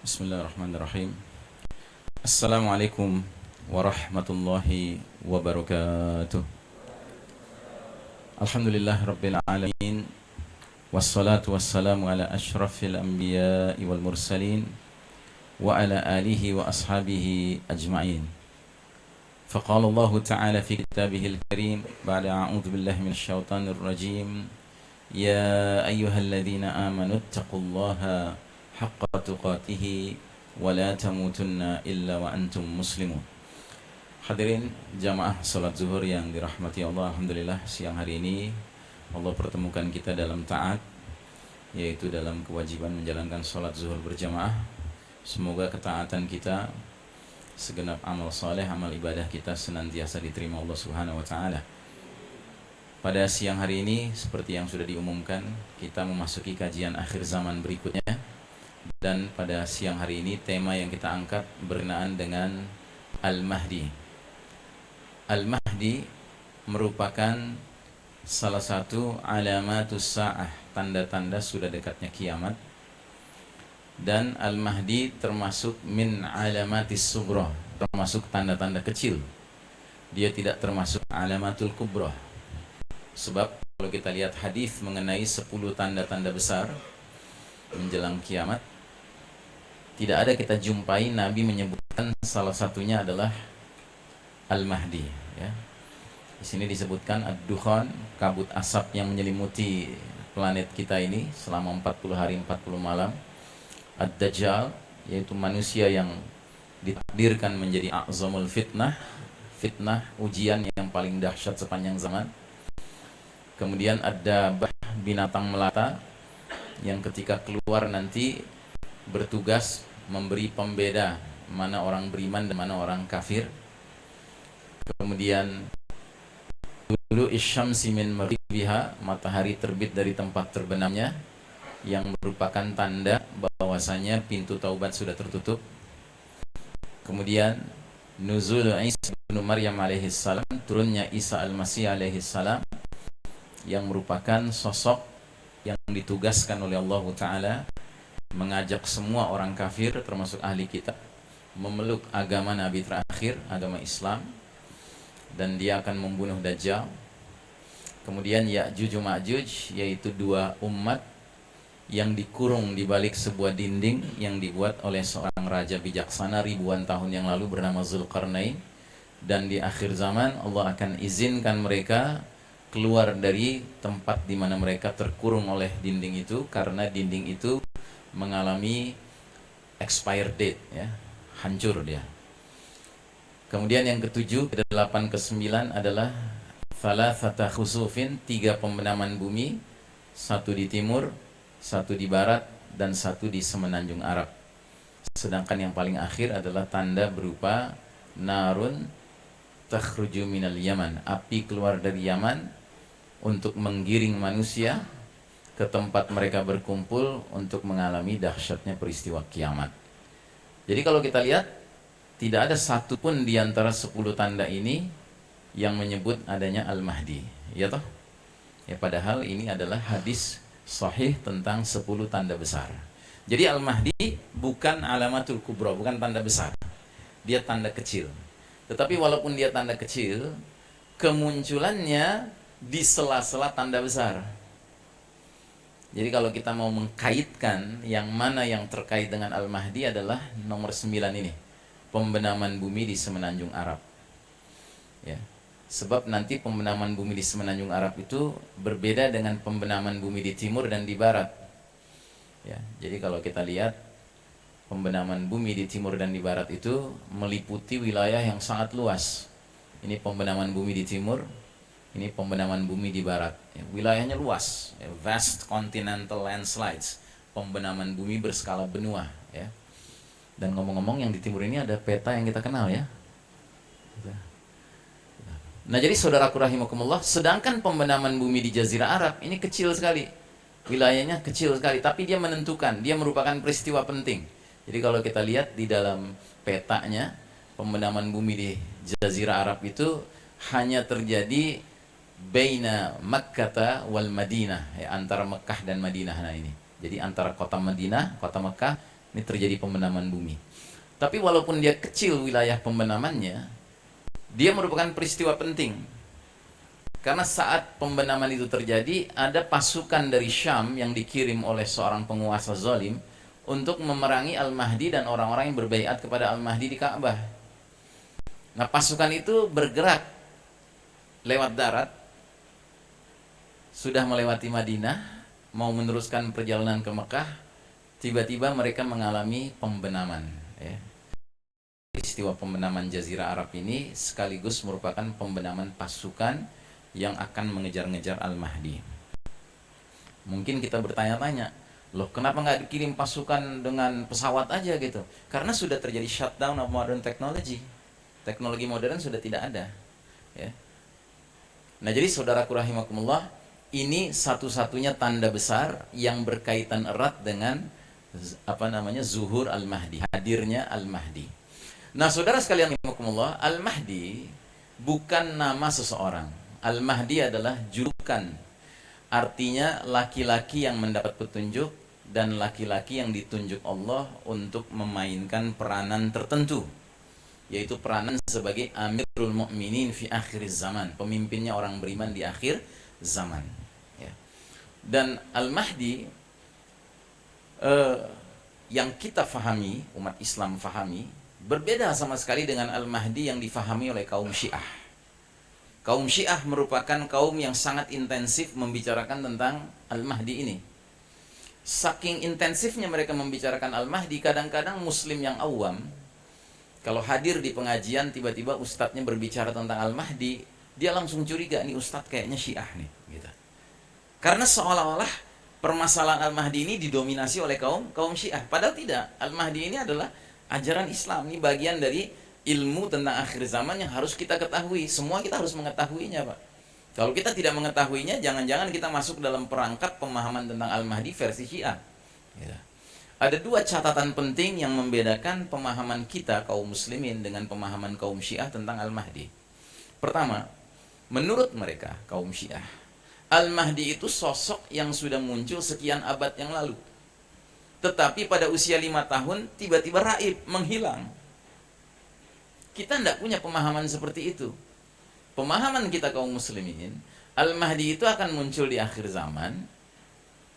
Bismillahirrahmanirrahim. Assalamualaikum warahmatullahi wabarakatuh. Alhamdulillah rabbil alamin. Wassalatu wassalamu ala ashrafil anbiya'i wal mursalin wa ala alihi wa ashabihi ajma'in. Faqala Allah Ta'ala fi kitabihil karim ba'da a'udzu billahi minasyaitonir rajim. Ya ayyuhalladzina amanu taqullaha haqqa tuqatih wa la tamutunna illa wa antum muslimun. Hadirin jamaah salat zuhur yang dirahmati Allah, alhamdulillah siang hari ini Allah pertemukan kita dalam taat, yaitu dalam kewajiban menjalankan salat zuhur berjamaah. Semoga ketaatan kita, segenap amal saleh, amal ibadah kita senantiasa diterima Allah Subhanahu wa taala. Pada siang hari ini seperti yang sudah diumumkan, kita memasuki kajian akhir zaman berikutnya. Dan pada siang hari ini tema yang kita angkat berkenaan dengan Al-Mahdi. Al-Mahdi merupakan salah satu alamatus sa'ah, tanda-tanda sudah dekatnya kiamat. Dan Al-Mahdi termasuk min alamatis sughra, termasuk tanda-tanda kecil. Dia tidak termasuk alamatul kubra. Sebab kalau kita lihat hadis mengenai 10 tanda-tanda besar menjelang kiamat, tidak ada kita jumpai Nabi menyebutkan salah satunya adalah Al-Mahdi, ya. Di sini disebutkan ad-dukhan, kabut asap yang menyelimuti planet kita ini selama 40 hari 40 malam. Ad-Dajjal, yaitu manusia yang ditakdirkan menjadi a'zamul fitnah, fitnah ujian yang paling dahsyat sepanjang zaman. Kemudian ada binatang melata yang ketika keluar nanti bertugas memberi pembeda mana orang beriman dan mana orang kafir. Kemudian dulu isyamsi min maghribiha, matahari terbit dari tempat terbenamnya, yang merupakan tanda bahwasanya pintu taubat sudah tertutup. Kemudian nuzul Isa bin Maryam alaihi salam, turunnya Isa al-Masih alaihi salam, yang merupakan sosok yang ditugaskan oleh Allah Ta'ala mengajak semua orang kafir termasuk ahli kitab memeluk agama Nabi terakhir, agama Islam, dan dia akan membunuh Dajjal. Kemudian Ya'juj Ma'juj, yaitu dua umat yang dikurung di balik sebuah dinding yang dibuat oleh seorang raja bijaksana ribuan tahun yang lalu bernama Zulkarnain. Dan di akhir zaman Allah akan izinkan mereka keluar dari tempat di mana mereka terkurung oleh dinding itu, karena dinding itu mengalami expire date, ya, hancur dia. Kemudian yang ketujuh, ke-8, ke-9 adalah thalathata khusufin, 3 pembenaman bumi, 1 di timur, 1 di barat, dan 1 di semenanjung Arab. Sedangkan yang paling akhir adalah tanda berupa narun takhruju minal Yaman, api keluar dari Yaman untuk menggiring manusia ke tempat mereka berkumpul untuk mengalami dahsyatnya peristiwa kiamat. Jadi kalau kita lihat, tidak ada satu pun di antara 10 tanda ini yang menyebut adanya Al-Mahdi, ya toh? Ya, padahal ini adalah hadis sahih tentang 10 tanda besar. Jadi Al-Mahdi bukan alamatul kubra, bukan tanda besar. Dia tanda kecil. Tetapi walaupun dia tanda kecil, kemunculannya di sela-sela tanda besar. Jadi kalau kita mau mengkaitkan yang mana yang terkait dengan Al-Mahdi adalah nomor 9 ini, pembenaman bumi di semenanjung Arab, ya. Sebab nanti pembenaman bumi di semenanjung Arab itu berbeda dengan pembenaman bumi di timur dan di barat, ya. Jadi kalau kita lihat pembenaman bumi di timur dan di barat itu meliputi wilayah yang sangat luas. Ini pembenaman bumi di timur, ini pembenaman bumi di barat, ya, wilayahnya luas, ya, vast continental landslides, pembenaman bumi berskala benua, ya. Dan ngomong-ngomong yang di timur ini ada peta yang kita kenal, ya. Nah, jadi saudaraku rahimakumullah, sedangkan pembenaman bumi di Jazirah Arab ini kecil sekali, wilayahnya kecil sekali, tapi dia menentukan, dia merupakan peristiwa penting. Jadi kalau kita lihat di dalam petanya, pembenaman bumi di Jazirah Arab itu hanya terjadi baina Makkah wal Madinah, ya, antara Mekah dan Madinah. Nah ini, jadi antara kota Madinah, kota Mekah Ini terjadi pembenaman bumi. Tapi walaupun dia kecil wilayah pembenamannya, dia merupakan peristiwa penting. Karena saat pembenaman itu terjadi, ada pasukan dari Syam yang dikirim oleh seorang penguasa zalim untuk memerangi Al-Mahdi dan orang-orang yang berbaiat kepada Al-Mahdi di Ka'bah. Nah, pasukan itu bergerak lewat darat, sudah melewati Madinah, mau meneruskan perjalanan ke Mekah, tiba-tiba mereka mengalami pembenaman. Ya. Peristiwa pembenaman Jazirah Arab ini sekaligus merupakan pembenaman pasukan yang akan mengejar-ngejar Al-Mahdi. Mungkin kita bertanya-tanya, loh kenapa nggak dikirim pasukan dengan pesawat aja gitu? Karena sudah terjadi shutdown of modern technology. Teknologi modern sudah tidak ada. Ya. Nah jadi saudaraku rahimakumullah, ini satu-satunya tanda besar yang berkaitan erat dengan zuhur Al-Mahdi, hadirnya Al-Mahdi. Nah saudara sekalian rahimakumullah, Al-Mahdi bukan nama seseorang. Al-Mahdi adalah julukan. Artinya laki-laki yang mendapat petunjuk dan laki-laki yang ditunjuk Allah untuk memainkan peranan tertentu, yaitu peranan sebagai Amirul Mukminin fi akhir zaman, pemimpinnya orang beriman di akhir zaman. Ya. Dan Al-Mahdi yang kita fahami, umat Islam fahami, berbeda sama sekali dengan Al-Mahdi yang difahami oleh kaum Syiah. Kaum Syiah merupakan kaum yang sangat intensif membicarakan tentang Al-Mahdi ini. Saking intensifnya mereka membicarakan Al-Mahdi, kadang-kadang Muslim yang awam, kalau hadir di pengajian tiba-tiba ustadznya berbicara tentang Al-Mahdi, dia langsung curiga, nih ustadz kayaknya Syiah nih. Gitu. Karena seolah-olah permasalahan Al-Mahdi ini didominasi oleh kaum Syiah. Padahal tidak. Al-Mahdi ini adalah ajaran Islam. Ini bagian dari ilmu tentang akhir zaman yang harus kita ketahui. Semua kita harus mengetahuinya, Pak. Kalau kita tidak mengetahuinya, jangan-jangan kita masuk dalam perangkap pemahaman tentang Al-Mahdi versi Syiah. Ya. Ada dua catatan penting yang membedakan pemahaman kita kaum muslimin dengan pemahaman kaum Syiah tentang Al-Mahdi. Pertama, menurut mereka kaum Syiah, Al-Mahdi itu sosok yang sudah muncul sekian abad yang lalu. Tetapi pada usia 5 tahun tiba-tiba raib, menghilang. Kita tidak punya pemahaman seperti itu. Pemahaman kita kaum muslimin, Al-Mahdi itu akan muncul di akhir zaman,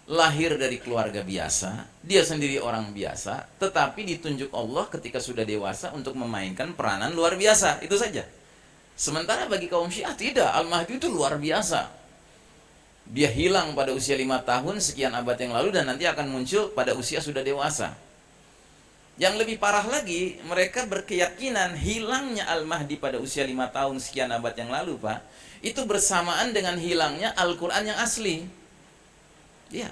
lahir dari keluarga biasa, dia sendiri orang biasa, tetapi ditunjuk Allah ketika sudah dewasa untuk memainkan peranan luar biasa. Itu saja. Sementara bagi kaum Syiah tidak, Al-Mahdi itu luar biasa. Dia hilang pada usia 5 tahun sekian abad yang lalu dan nanti akan muncul pada usia sudah dewasa. Yang lebih parah lagi, mereka berkeyakinan hilangnya Al-Mahdi pada usia 5 tahun sekian abad yang lalu, Pak, itu bersamaan dengan hilangnya Al-Quran yang asli. Ya,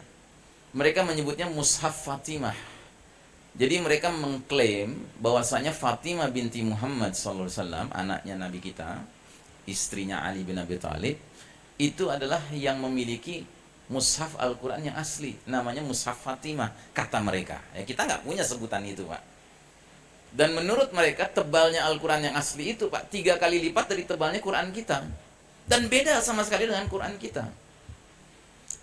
mereka menyebutnya Mushaf Fatimah. Jadi mereka mengklaim bahwasanya Fatimah binti Muhammad SAW, anaknya Nabi kita, istrinya Ali bin Abi Thalib, itu adalah yang memiliki Mushaf Al-Quran yang asli, namanya Mushaf Fatimah, kata mereka. Ya, kita nggak punya sebutan itu, Pak. Dan menurut mereka tebalnya Al-Quran yang asli itu, Pak, 3 kali lipat dari tebalnya Quran kita. Dan beda sama sekali dengan Quran kita.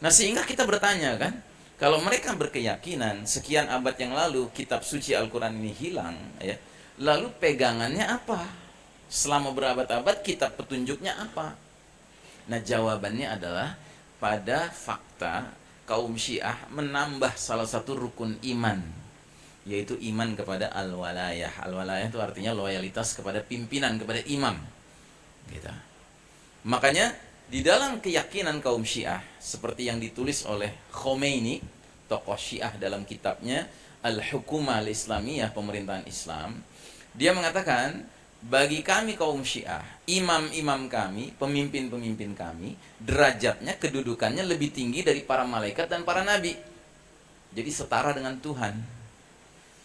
Nah, sehingga kita bertanya kan, kalau mereka berkeyakinan sekian abad yang lalu kitab suci Al-Quran ini hilang, ya, lalu pegangannya apa? Selama berabad-abad kitab petunjuknya apa? Nah, jawabannya adalah pada fakta kaum Syiah menambah salah satu rukun iman, yaitu iman kepada al-walayah. Al-walayah itu artinya loyalitas kepada pimpinan, kepada imam. Gitu. Makanya di dalam keyakinan kaum Syiah, seperti yang ditulis oleh Khomeini, tokoh Syiah dalam kitabnya Al-Hukumah Al-Islamiyah, pemerintahan Islam, dia mengatakan, bagi kami kaum Syiah, imam-imam kami, pemimpin-pemimpin kami, derajatnya, kedudukannya lebih tinggi dari para malaikat dan para nabi. Jadi setara dengan Tuhan.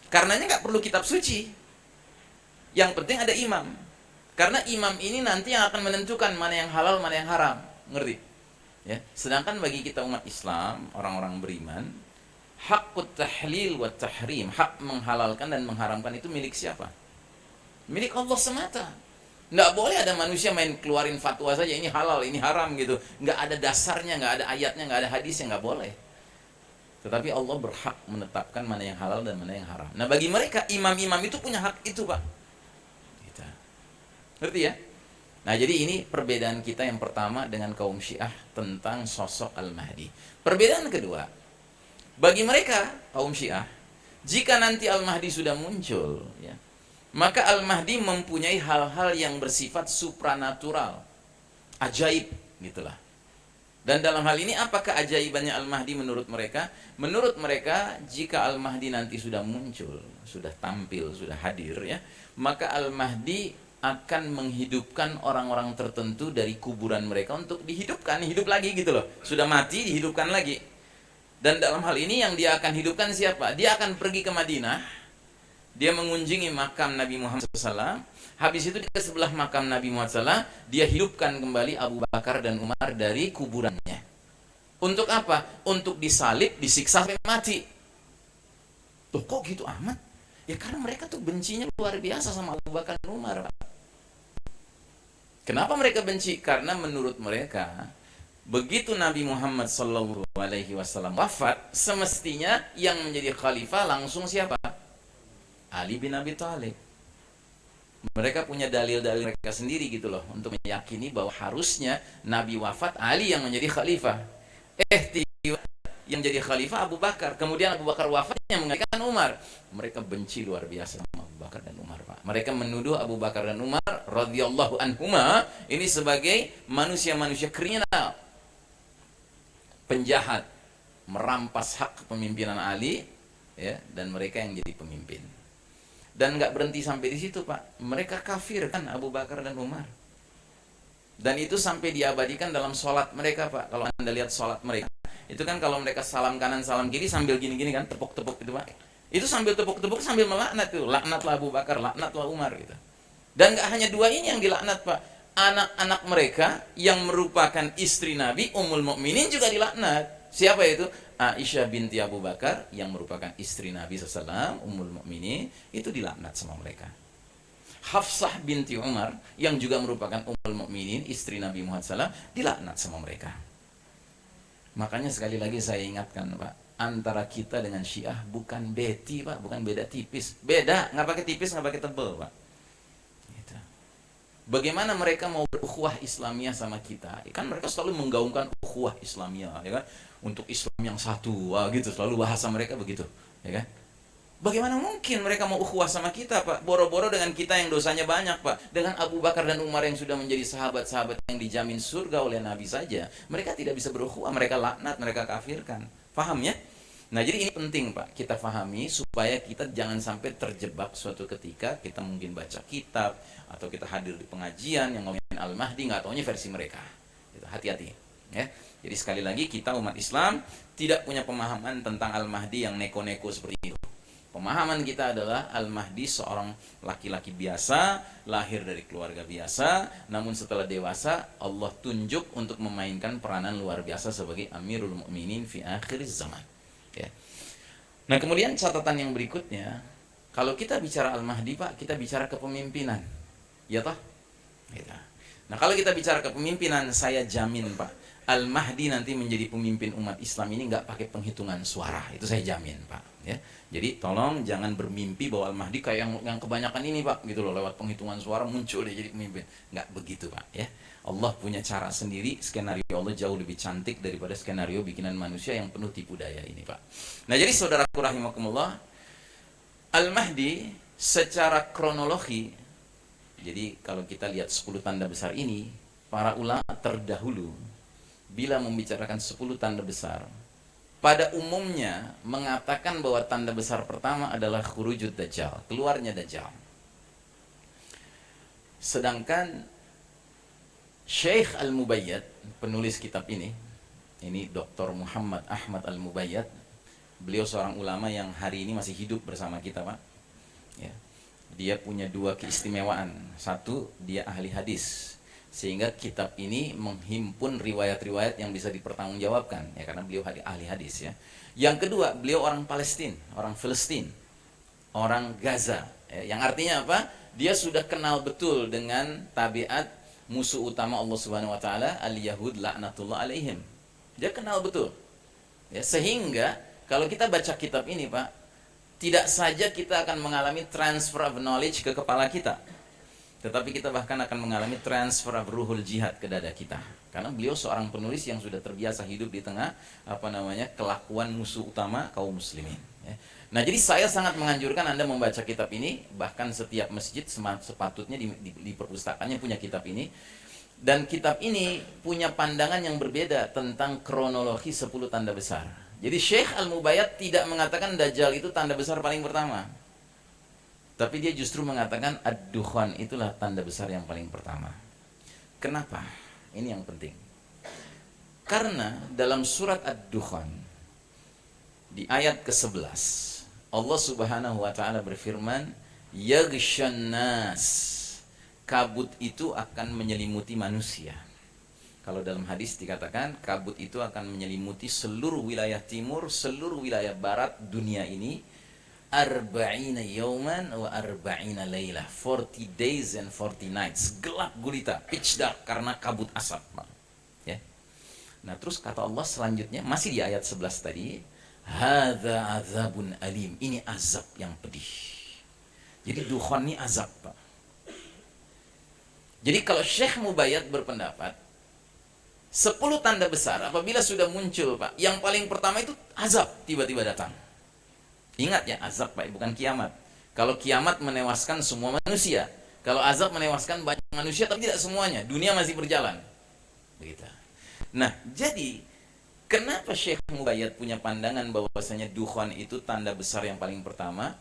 Karenanya nggak perlu kitab suci. Yang penting ada imam. Karena imam ini nanti yang akan menentukan mana yang halal, mana yang haram. Ngerti? Ya. Sedangkan bagi kita umat Islam, orang-orang beriman, hakut tahlil wa tahrim, hak menghalalkan dan mengharamkan itu milik siapa? Milik Allah semata. Nggak boleh ada manusia main keluarin fatwa saja, ini halal, ini haram gitu. Nggak ada dasarnya, nggak ada ayatnya, nggak ada hadisnya, nggak boleh. Tetapi Allah berhak menetapkan mana yang halal dan mana yang haram. Nah, bagi mereka imam-imam itu punya hak itu, Pak. Gitu. Ngerti ya? Nah, jadi ini perbedaan kita yang pertama dengan kaum Syiah tentang sosok Al-Mahdi. Perbedaan kedua, bagi mereka kaum Syiah, jika nanti Al-Mahdi sudah muncul, ya, maka Al-Mahdi mempunyai hal-hal yang bersifat supranatural, ajaib, gitulah. Dan dalam hal ini apakah ajaibannya Al-Mahdi menurut mereka? Menurut mereka, jika Al-Mahdi nanti sudah muncul, sudah tampil, sudah hadir, ya, maka Al-Mahdi akan menghidupkan orang-orang tertentu dari kuburan mereka untuk dihidupkan, hidup lagi gitu loh. Sudah mati, dihidupkan lagi. Dan dalam hal ini yang dia akan hidupkan siapa? Dia akan pergi ke Madinah, dia mengunjungi makam Nabi Muhammad SAW. Habis itu ke sebelah makam Nabi Muhammad SAW, dia hidupkan kembali Abu Bakar dan Umar dari kuburannya. Untuk apa? Untuk disalib, disiksa sampai mati. Tuh kok gitu amat? Ya karena mereka tuh bencinya luar biasa sama Abu Bakar dan Umar, Pak. Kenapa mereka benci? Karena menurut mereka, begitu Nabi Muhammad SAW wafat, semestinya yang menjadi khalifah langsung siapa? Ali bin Abi Thalib. Mereka punya dalil-dalil mereka sendiri gitu loh, untuk meyakini bahwa harusnya Nabi wafat, Ali yang menjadi khalifah. Yang jadi khalifah Abu Bakar. Kemudian Abu Bakar wafatnya menggantikan Umar. Mereka benci luar biasa sama Abu Bakar dan Umar, Pak. Mereka menuduh Abu Bakar dan Umar radhiyallahu anhuma ini sebagai manusia-manusia kriminal, penjahat, merampas hak kepemimpinan Ali, ya, dan mereka yang jadi pemimpin. Dan nggak berhenti sampai di situ, Pak. Mereka kafir kan Abu Bakar dan Umar. Dan itu sampai diabadikan dalam sholat mereka, Pak. Kalau Anda lihat sholat mereka, itu kan kalau mereka salam kanan salam kiri sambil gini-gini kan, tepuk-tepuk gitu, Pak. Itu sambil tepuk-tepuk sambil melaknat tuh, laknatlah Abu Bakar, laknatlah Umar gitu. Dan nggak hanya dua ini yang dilaknat, Pak. Anak-anak mereka yang merupakan istri Nabi, Ummul Mukminin juga dilaknat. Siapa itu? Aisyah binti Abu Bakar yang merupakan istri Nabi SAW, Ummul Mukminin, itu dilaknat sama mereka. Hafsah binti Umar yang juga merupakan Ummul Mukminin, istri Nabi Muhammad SAW, dilaknat sama mereka. Makanya sekali lagi saya ingatkan, Pak, antara kita dengan Syiah bukan beti, Pak, bukan beda tipis. Beda, nggak pakai tipis, nggak pakai tebel, Pak. Gitu. Bagaimana mereka mau berukhuwah Islamiyah sama kita? Kan mereka selalu menggaungkan ukhuwah Islamiyah, ya kan? Untuk Islam yang satu, wah gitu, selalu bahasa mereka begitu, ya kan? Bagaimana mungkin mereka mau ukhuwah sama kita, Pak? Boro-boro dengan kita yang dosanya banyak, Pak. Dengan Abu Bakar dan Umar yang sudah menjadi sahabat-sahabat yang dijamin surga oleh Nabi saja, mereka tidak bisa berukhuwah, mereka laknat, mereka kafirkan. Paham ya? Nah, jadi ini penting, Pak, kita pahami supaya kita jangan sampai terjebak suatu ketika kita mungkin baca kitab atau kita hadir di pengajian yang ngomongin Al-Mahdi, nggak taunya versi mereka. Gitu, hati-hati, ya. Jadi sekali lagi kita umat Islam tidak punya pemahaman tentang Al-Mahdi yang neko-neko seperti itu. Pemahaman kita adalah Al-Mahdi seorang laki-laki biasa, lahir dari keluarga biasa, namun setelah dewasa Allah tunjuk untuk memainkan peranan luar biasa sebagai Amirul Mukminin fi akhir zaman. Ya. Nah, kemudian catatan yang berikutnya, kalau kita bicara Al-Mahdi, Pak, kita bicara kepemimpinan. Ya toh? Gitu. Nah, kalau kita bicara kepemimpinan, saya jamin, Pak, Al-Mahdi nanti menjadi pemimpin umat Islam ini nggak pakai penghitungan suara. Itu saya jamin, Pak. Ya. Jadi tolong jangan bermimpi bahwa Al-Mahdi kayak yang kebanyakan ini, Pak, gitu loh, lewat penghitungan suara muncul dia jadi pemimpin. Nggak begitu, Pak, ya. Allah punya cara sendiri, skenario Allah jauh lebih cantik daripada skenario bikinan manusia yang penuh tipu daya ini, Pak. Nah, jadi saudaraku rahimakumullah, Al-Mahdi secara kronologi, jadi kalau kita lihat 10 tanda besar ini, para ulama terdahulu bila membicarakan 10 tanda besar, pada umumnya mengatakan bahwa tanda besar pertama adalah khurujud Dajjal, keluarnya Dajjal. Sedangkan Syekh Al-Mubayyad, penulis kitab ini Dr. Muhammad Ahmad Al-Mubayyad, beliau seorang ulama yang hari ini masih hidup bersama kita, Pak. Ya. Dia punya 2 keistimewaan. Satu, dia ahli hadis, sehingga kitab ini menghimpun riwayat-riwayat yang bisa dipertanggungjawabkan, ya, karena beliau ahli hadis, ya. Yang kedua, beliau orang Palestina, orang Filistin, orang Gaza, ya, yang artinya apa? Dia sudah kenal betul dengan tabiat musuh utama Allah Subhanahu wa taala, al-Yahud laknatullah alaihim. Dia kenal betul. Ya, sehingga Kalau kita baca kitab ini Pak, tidak saja kita akan mengalami transfer of knowledge ke kepala kita, tetapi kita bahkan akan mengalami transfer of ruhul jihad ke dada kita. Karena beliau seorang penulis yang sudah terbiasa hidup di tengah kelakuan musuh utama kaum muslimin. Nah, jadi saya sangat menganjurkan Anda membaca kitab ini. Bahkan setiap masjid sepatutnya di perpustakaannya punya kitab ini. Dan kitab ini punya pandangan yang berbeda tentang kronologi 10 tanda besar. Jadi Syekh Al-Mubayyad tidak mengatakan Dajjal itu tanda besar paling pertama, tapi dia justru mengatakan Ad-Dukhan itulah tanda besar yang paling pertama. Kenapa? Ini yang penting. Karena dalam surat Ad-Dukhan di ayat ke-11 Allah Subhanahu wa taala berfirman, yaghshan nas, kabut itu akan menyelimuti manusia. Kalau dalam hadis dikatakan kabut itu akan menyelimuti seluruh wilayah timur, seluruh wilayah barat dunia ini. Arba'ina yawman wa arba'ina laylah, 40 days and 40 nights, gelap gulita, pitch dark karena kabut asap. Ya. Nah, terus kata Allah selanjutnya masih di ayat 11 tadi, hadza azabun alim, ini azab yang pedih. Jadi dukhan ini azab, Pak. Jadi kalau Syekh Mubayyad berpendapat 10 tanda besar apabila sudah muncul, Pak, yang paling pertama itu azab tiba-tiba datang. Ingat ya, azab Pak, bukan kiamat. Kalau kiamat menewaskan semua manusia, kalau azab menewaskan banyak manusia tapi tidak semuanya, dunia masih berjalan. Begitu. Nah, jadi kenapa Syekh Mubayyad punya pandangan bahwasanya dukhan itu tanda besar yang paling pertama?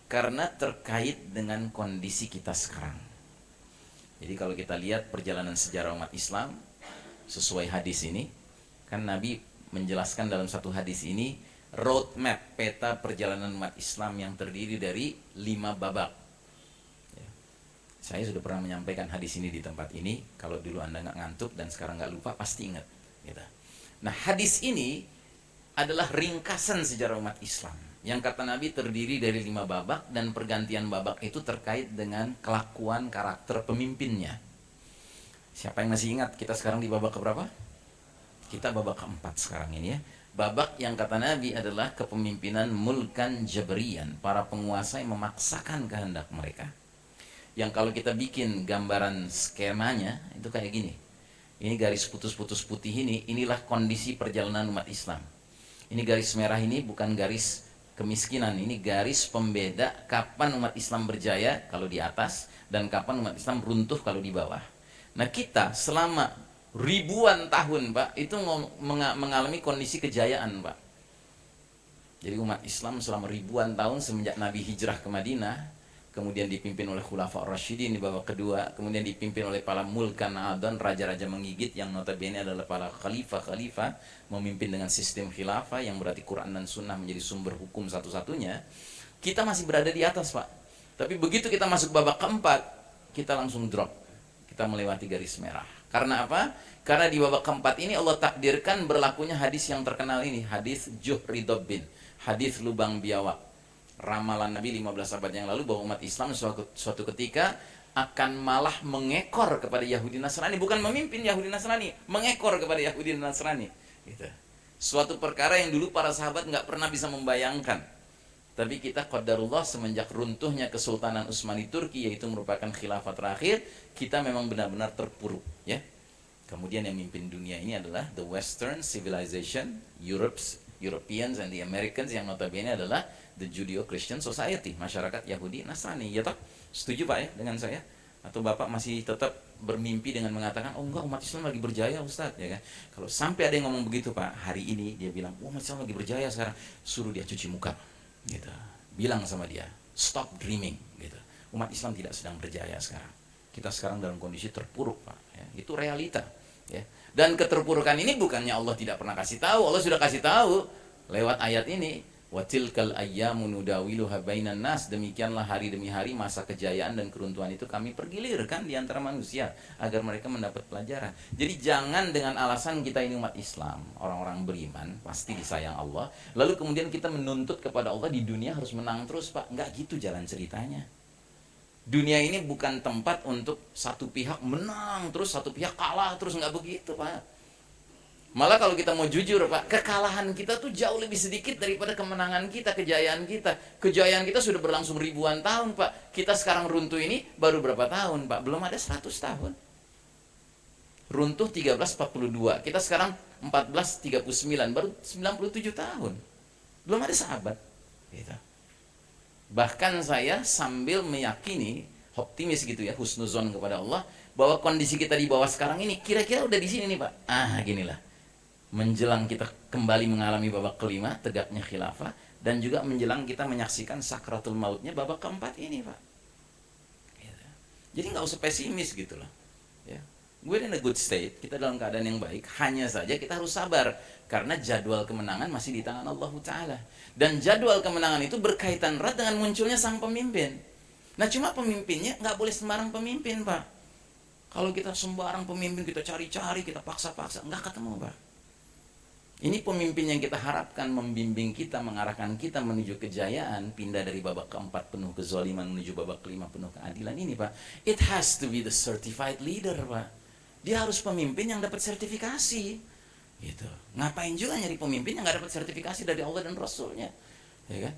Karena terkait dengan kondisi kita sekarang. Jadi kalau kita lihat perjalanan sejarah umat Islam sesuai hadis ini, kan Nabi menjelaskan dalam satu hadis ini roadmap, peta perjalanan umat Islam yang terdiri dari 5 babak. Ya. Saya sudah pernah menyampaikan hadis ini di tempat ini. Kalau dulu Anda nggak ngantuk dan sekarang nggak lupa, pasti ingat. Gitu. Nah, hadis ini adalah ringkasan sejarah umat Islam yang kata Nabi terdiri dari 5 babak, dan pergantian babak itu terkait dengan kelakuan karakter pemimpinnya. Siapa yang masih ingat kita sekarang di babak keberapa? Kita babak keempat sekarang ini ya. Babak yang kata Nabi adalah kepemimpinan mulkan jabrian, para penguasa yang memaksakan kehendak mereka. Yang kalau kita bikin gambaran skemanya itu kayak gini. Ini garis putus-putus putih ini, inilah kondisi perjalanan umat Islam. Ini garis merah ini bukan garis kemiskinan, ini garis pembeda kapan umat Islam berjaya kalau di atas dan kapan umat Islam runtuh kalau di bawah. Nah, kita selama ribuan tahun, Pak, itu mengalami kondisi kejayaan, Pak. Jadi umat Islam selama ribuan tahun semenjak Nabi hijrah ke Madinah, kemudian dipimpin oleh Khulafa Ar-Rasyidin di babak kedua, kemudian dipimpin oleh para mulkan adon, raja-raja menggigit yang notabene adalah para khalifah-khalifah, memimpin dengan sistem khilafah yang berarti Quran dan Sunnah menjadi sumber hukum satu-satunya. Kita masih berada di atas, Pak. Tapi begitu kita masuk babak keempat, kita langsung drop. Kita melewati garis merah. Karena apa? Karena di babak keempat ini Allah takdirkan berlakunya hadis yang terkenal ini, hadis Juhri Dobbin, hadis lubang biawak. Ramalan Nabi 15 abad yang lalu bahwa umat Islam suatu ketika akan malah mengekor kepada Yahudi Nasrani, bukan memimpin Yahudi Nasrani, mengekor kepada Yahudi Nasrani. Gitu. Suatu perkara yang dulu para sahabat nggak pernah bisa membayangkan. Tapi kita qadarullah semenjak runtuhnya Kesultanan Utsmani Turki, yaitu merupakan khilafah terakhir, kita memang benar-benar terpuruk, ya. Kemudian yang memimpin dunia ini adalah the Western civilization, Europeans and the Americans, yang notabene adalah the Judeo-Christian society, masyarakat Yahudi Nasrani. Ya toh? Setuju Pak ya dengan saya? Atau Bapak masih tetap bermimpi dengan mengatakan, oh enggak, umat Islam lagi berjaya Ustadz, ya kan? Kalau sampai ada yang ngomong begitu Pak, hari ini dia bilang, oh, umat Islam lagi berjaya sekarang, suruh dia cuci muka. Gitu. Bilang sama dia, stop dreaming, gitu. Umat Islam tidak sedang berjaya sekarang. Kita sekarang dalam kondisi terpuruk, Pak. Ya, itu realita. Ya. Dan keterpurukan ini bukannya Allah tidak pernah kasih tahu, Allah sudah kasih tahu lewat ayat ini. Watilkal ayyamu nudawiluha bainan nas, demikianlah hari demi hari masa kejayaan dan keruntuhan itu kami pergilirkan di antara manusia agar mereka mendapat pelajaran. Jadi jangan dengan alasan kita ini umat Islam, orang-orang beriman, pasti disayang Allah, lalu kemudian kita menuntut kepada Allah di dunia harus menang terus, Pak. Enggak gitu jalan ceritanya. Dunia ini bukan tempat untuk satu pihak menang terus, satu pihak kalah terus, enggak begitu, Pak. Malah kalau kita mau jujur Pak, kekalahan kita tuh jauh lebih sedikit daripada kemenangan kita, kejayaan kita. Kejayaan kita sudah berlangsung ribuan tahun Pak. Kita sekarang runtuh ini baru berapa tahun Pak? Belum ada 100 tahun. Runtuh 1342, kita sekarang 1439, baru 97 tahun. Belum ada sahabat. Gitu. Bahkan saya sambil meyakini, optimis gitu ya, husnuzon kepada Allah, bahwa kondisi kita di bawah sekarang ini kira-kira udah di sini nih Pak. Ginilah. Menjelang kita kembali mengalami babak kelima, tegaknya khilafah, dan juga menjelang kita menyaksikan sakratul mautnya babak keempat ini Pak. Gitu. Jadi nggak usah pesimis gitu loh. Ya. We're in a good state, kita dalam keadaan yang baik, hanya saja kita harus sabar, karena jadwal kemenangan masih di tangan Allah Ta'ala. Dan jadwal kemenangan itu berkaitan erat dengan munculnya sang pemimpin. Nah cuma pemimpinnya nggak boleh sembarang pemimpin Pak. Kalau kita sembarang pemimpin, kita cari-cari, kita paksa-paksa, nggak ketemu Pak. Ini pemimpin yang kita harapkan membimbing kita, mengarahkan kita menuju kejayaan, pindah dari babak keempat penuh kezaliman menuju babak kelima penuh keadilan ini Pak. It has to be the certified leader Pak. Dia harus pemimpin yang dapat sertifikasi. Gitu. Ngapain juga nyari pemimpin yang nggak dapat sertifikasi dari Allah dan Rasulnya, ya kan?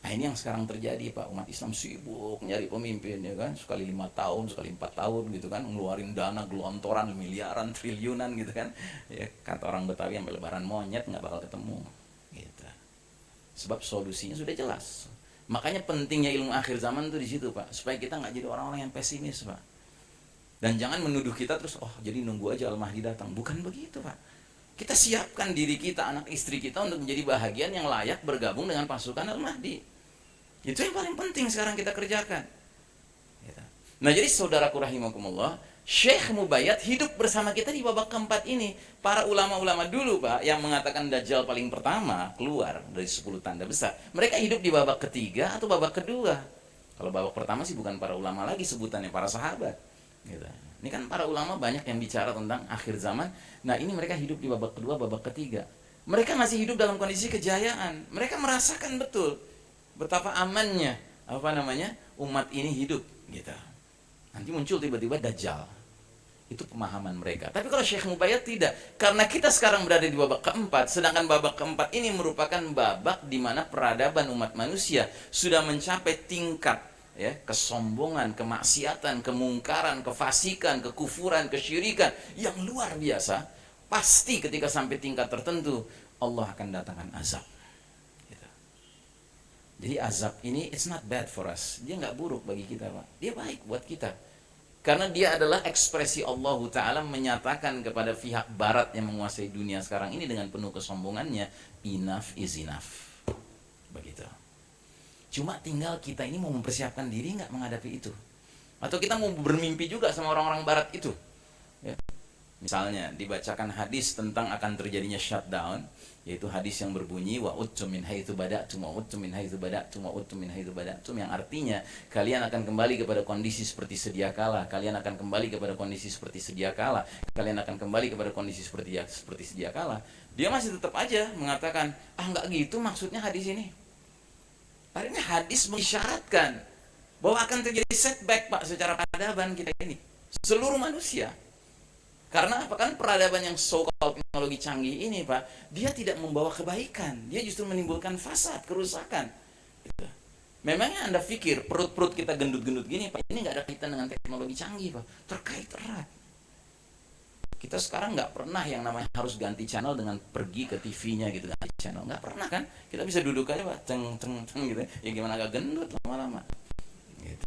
Nah ini yang sekarang terjadi Pak, umat Islam sibuk nyari pemimpin ya kan, sekali 5 tahun, sekali 4 tahun gitu kan, ngeluarin dana gelontoran miliaran, triliunan gitu kan, ya kata orang Betawi sampai lebaran monyet nggak bakal ketemu, gitu. Sebab solusinya sudah jelas. Makanya pentingnya ilmu akhir zaman tuh di situ Pak, supaya kita nggak jadi orang-orang yang pesimis Pak. Dan jangan menuduh kita terus, jadi nunggu aja Al-Mahdi datang. Bukan begitu Pak. Kita siapkan diri kita, anak istri kita untuk menjadi bahagian yang layak bergabung dengan pasukan Al-Mahdi. Itu yang paling penting sekarang kita kerjakan. Nah jadi saudaraku rahimakumullah, Syekh Mubayyad hidup bersama kita di babak keempat ini. Para ulama-ulama dulu Pak, yang mengatakan Dajjal paling pertama keluar dari 10 tanda besar, mereka hidup di babak ketiga atau babak kedua. Kalau babak pertama sih bukan para ulama lagi sebutannya, para sahabat. Gitu. Ini kan para ulama banyak yang bicara tentang akhir zaman. Nah ini mereka hidup di babak kedua, babak ketiga. Mereka masih hidup dalam kondisi kejayaan. Mereka merasakan betul betapa amannya umat ini hidup gitu. Nanti muncul tiba-tiba Dajjal. Itu pemahaman mereka. Tapi kalau Syekh Mubayyad tidak, karena kita sekarang berada di babak keempat, sedangkan babak keempat ini merupakan babak di mana peradaban umat manusia sudah mencapai tingkat ya, kesombongan, kemaksiatan, kemungkaran, kefasikan, kekufuran, kesyirikan yang luar biasa. Pasti ketika sampai tingkat tertentu Allah akan datangkan azab. Jadi azab ini it's not bad for us. Dia nggak buruk bagi kita Pak. Dia baik buat kita. Karena dia adalah ekspresi Allah Ta'ala menyatakan kepada pihak barat yang menguasai dunia sekarang ini dengan penuh kesombongannya, enough is enough. Begitu. Cuma tinggal kita ini mau mempersiapkan diri nggak menghadapi itu. Atau kita mau bermimpi juga sama orang-orang barat itu. Ya. Misalnya dibacakan hadis tentang akan terjadinya shutdown, yaitu hadis yang berbunyi wa uttum min haitsu bada'tum wa uttum min haitsu bada'tum wa uttum min haitsu bada'tum, yang artinya kalian akan kembali kepada kondisi seperti sedia kala, kalian akan kembali kepada kondisi seperti sedia kala, kalian akan kembali kepada kondisi seperti sedia kala. Dia masih tetap aja mengatakan, enggak gitu maksudnya hadis ini. Akhirnya hadis mengisyaratkan bahwa akan terjadi setback Pak secara peradaban kita ini, seluruh manusia. Karena apa? Kan peradaban yang so-called teknologi canggih ini Pak, dia tidak membawa kebaikan, dia justru menimbulkan fasad, kerusakan. Gitu. Memangnya Anda pikir perut-perut kita gendut-gendut gini Pak, ini nggak ada kaitan dengan teknologi canggih Pak? Terkait erat. Kita sekarang nggak pernah yang namanya harus ganti channel dengan pergi ke TV-nya gitu, ganti channel. Nggak pernah kan? Kita bisa duduk aja Pak, ceng gitu. Ya gimana agak gendut lama-lama. Gitu.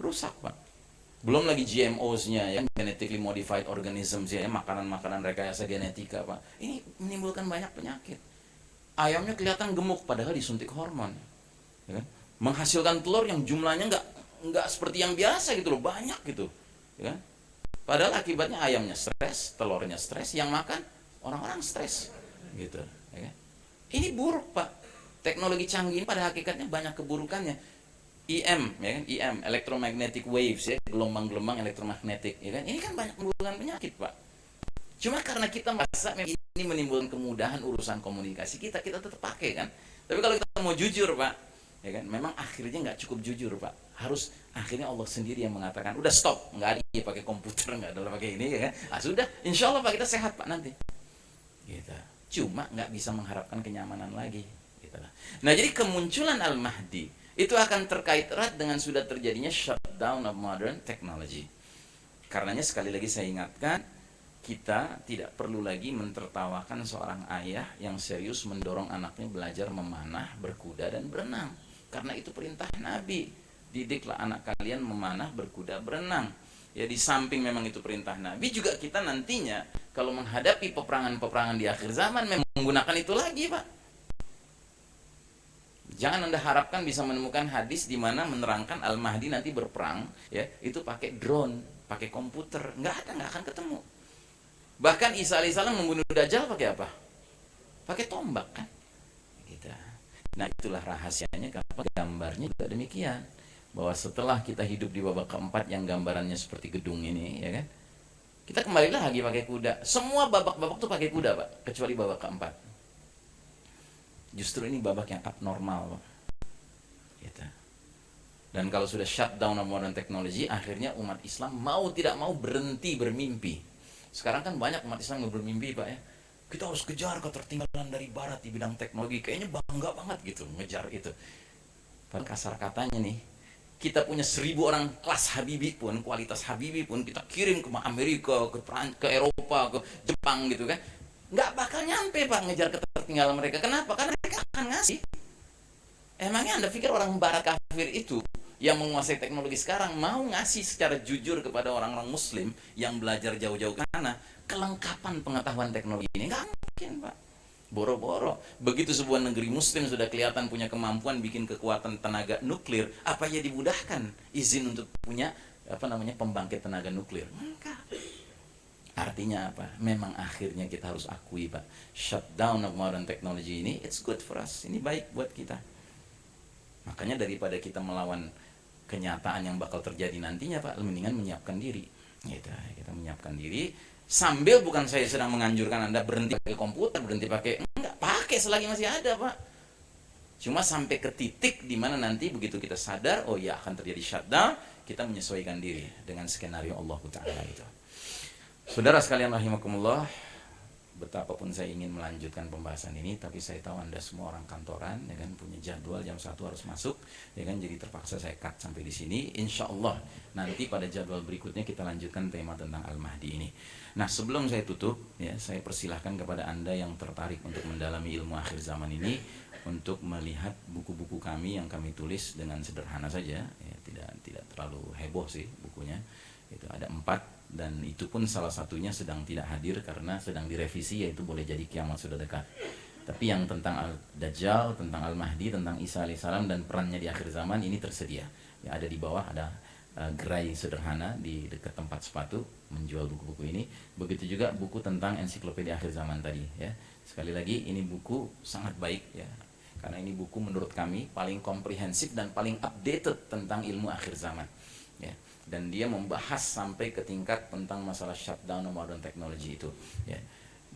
Rusak Pak. Belum lagi GMOs-nya ya, genetically modified organisms ya, makanan-makanan rekayasa genetika Pak. Ini menimbulkan banyak penyakit. Ayamnya kelihatan gemuk padahal disuntik hormon. Ya kan? Menghasilkan telur yang jumlahnya nggak seperti yang biasa gitu loh, banyak gitu. Ya kan? Padahal akibatnya ayamnya stres, telurnya stres, yang makan orang-orang stres. Gitu, ya kan? Ini buruk Pak. Teknologi canggih ini pada hakikatnya banyak keburukannya. EM, ya kan? EM, electromagnetic waves ya, gelombang-gelombang elektromagnetik, ya kan? Ini kan banyak menimbulkan penyakit, Pak. Cuma karena kita merasa ini menimbulkan kemudahan urusan komunikasi kita tetap pakai kan. Tapi kalau kita mau jujur, Pak, ya kan? Memang akhirnya nggak cukup jujur, Pak. Harus akhirnya Allah sendiri yang mengatakan, udah stop, nggak ada pakai komputer, nggak ada pakai ini ya kan. Sudah, insya Allah Pak kita sehat Pak nanti. Gitu. Cuma nggak bisa mengharapkan kenyamanan lagi. Gitu. Nah jadi kemunculan Al-Mahdi itu akan terkait erat dengan sudah terjadinya shutdown of modern technology. Karenanya sekali lagi saya ingatkan, kita tidak perlu lagi mentertawakan seorang ayah yang serius mendorong anaknya belajar memanah, berkuda dan berenang. Karena itu perintah Nabi. Didiklah anak kalian memanah, berkuda, berenang. Ya di samping memang itu perintah Nabi, juga kita nantinya kalau menghadapi peperangan-peperangan di akhir zaman memang menggunakan itu lagi Pak. Jangan Anda harapkan bisa menemukan hadis di mana menerangkan Al-Mahdi nanti berperang, ya itu pakai drone, pakai komputer, nggak akan ketemu. Bahkan Isa alaihissalam membunuh Dajjal pakai apa? Pakai tombak kan? Gitu. Nah itulah rahasianya, gambarnya juga demikian. Bahwa setelah kita hidup di babak keempat yang gambarannya seperti gedung ini, ya kan? Kita kembali lagi pakai kuda. Semua babak-babak tuh pakai kuda Pak, kecuali babak keempat. Justru ini babak yang abnormal Pak. Gitu. Dan kalau sudah shutdown of modern technology, akhirnya umat Islam mau tidak mau berhenti bermimpi. Sekarang kan banyak umat Islam yang bermimpi Pak ya, kita harus kejar ketertinggalan dari barat di bidang teknologi. Kayaknya bangga banget gitu ngejar itu. Padahal kasar katanya nih, kita punya 1000 orang kelas Habibie pun, kualitas Habibie pun kita kirim ke Amerika, ke Eropa, ke Jepang gitu kan, nggak bakal nyampe Pak ngejar ketertinggalan mereka. Kenapa? Karena mereka akan ngasih. Emangnya Anda pikir orang barat kafir itu yang menguasai teknologi sekarang mau ngasih secara jujur kepada orang-orang muslim yang belajar jauh-jauh ke sana kelengkapan pengetahuan teknologi ini? Nggak mungkin Pak. Boro-boro. Begitu sebuah negeri muslim sudah kelihatan punya kemampuan bikin kekuatan tenaga nuklir, apa ya dimudahkan izin untuk punya pembangkit tenaga nuklir? Enggak. Artinya apa? Memang akhirnya kita harus akui Pak, shutdown of modern technology ini it's good for us. Ini baik buat kita. Makanya daripada kita melawan kenyataan yang bakal terjadi nantinya Pak, mendingan menyiapkan diri. Gitu. Kita menyiapkan diri sambil, bukan saya sedang menganjurkan Anda berhenti pakai komputer, berhenti pakai, enggak, pakai selagi masih ada Pak. Cuma sampai ke titik di mana nanti begitu kita sadar, oh ya akan terjadi shutdown, kita menyesuaikan diri dengan skenario Allah Ta'ala itu. Saudara sekalian rahimakumullah, betapapun saya ingin melanjutkan pembahasan ini, tapi saya tahu Anda semua orang kantoran, ya kan, punya jadwal jam 1 harus masuk, ya kan, jadi terpaksa saya cut sampai di sini. Insya Allah nanti pada jadwal berikutnya kita lanjutkan tema tentang Al-Mahdi ini. Nah sebelum saya tutup, ya saya persilahkan kepada Anda yang tertarik untuk mendalami ilmu akhir zaman ini untuk melihat buku-buku kami yang kami tulis dengan sederhana saja, ya, tidak terlalu heboh sih bukunya. Itu ada 4. Dan itu pun salah satunya sedang tidak hadir karena sedang direvisi, yaitu boleh jadi kiamat sudah dekat. Tapi yang tentang Al-Dajjal, tentang Al-Mahdi, tentang Isa alaihissalam dan perannya di akhir zaman ini tersedia. Ya, ada di bawah, ada gerai sederhana di dekat tempat sepatu menjual buku-buku ini. Begitu juga buku tentang ensiklopedia akhir zaman tadi. Ya, sekali lagi ini buku sangat baik ya, karena ini buku menurut kami paling komprehensif dan paling updated tentang ilmu akhir zaman. Ya. Dan dia membahas sampai ke tingkat tentang masalah shutdown modern technology itu ya.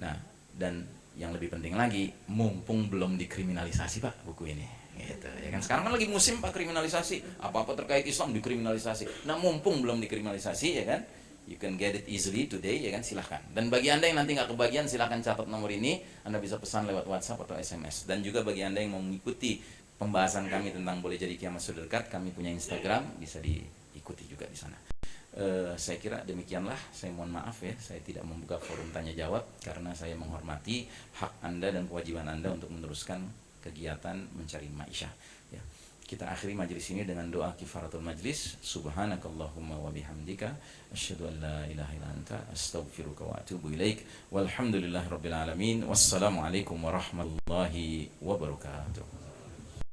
Nah, dan yang lebih penting lagi, mumpung belum dikriminalisasi Pak buku ini gitu ya kan. Sekarang kan lagi musim Pak kriminalisasi, apa-apa terkait Islam dikriminalisasi. Nah, mumpung belum dikriminalisasi ya kan, you can get it easily today ya kan, silahkan. Dan bagi Anda yang nanti nggak kebagian, silahkan catat nomor ini, Anda bisa pesan lewat WhatsApp atau SMS. Dan juga bagi Anda yang mau mengikuti pembahasan kami tentang boleh jadi kiamat sudah dekat, kami punya Instagram, bisa diikuti juga di sana. Saya kira demikianlah. Saya mohon maaf ya, saya tidak membuka forum tanya jawab karena saya menghormati hak Anda dan kewajiban Anda untuk meneruskan kegiatan mencari ma'isyah ya. Kita akhiri majelis ini dengan doa kifaratul majlis. Subhanakallahumma wa bihamdika asyhadu an la ilaha illa anta astaghfiruka wa atubu ilaik. Walhamdulillahirabbil alamin. Wassalamualaikum warahmatullahi wabarakatuh.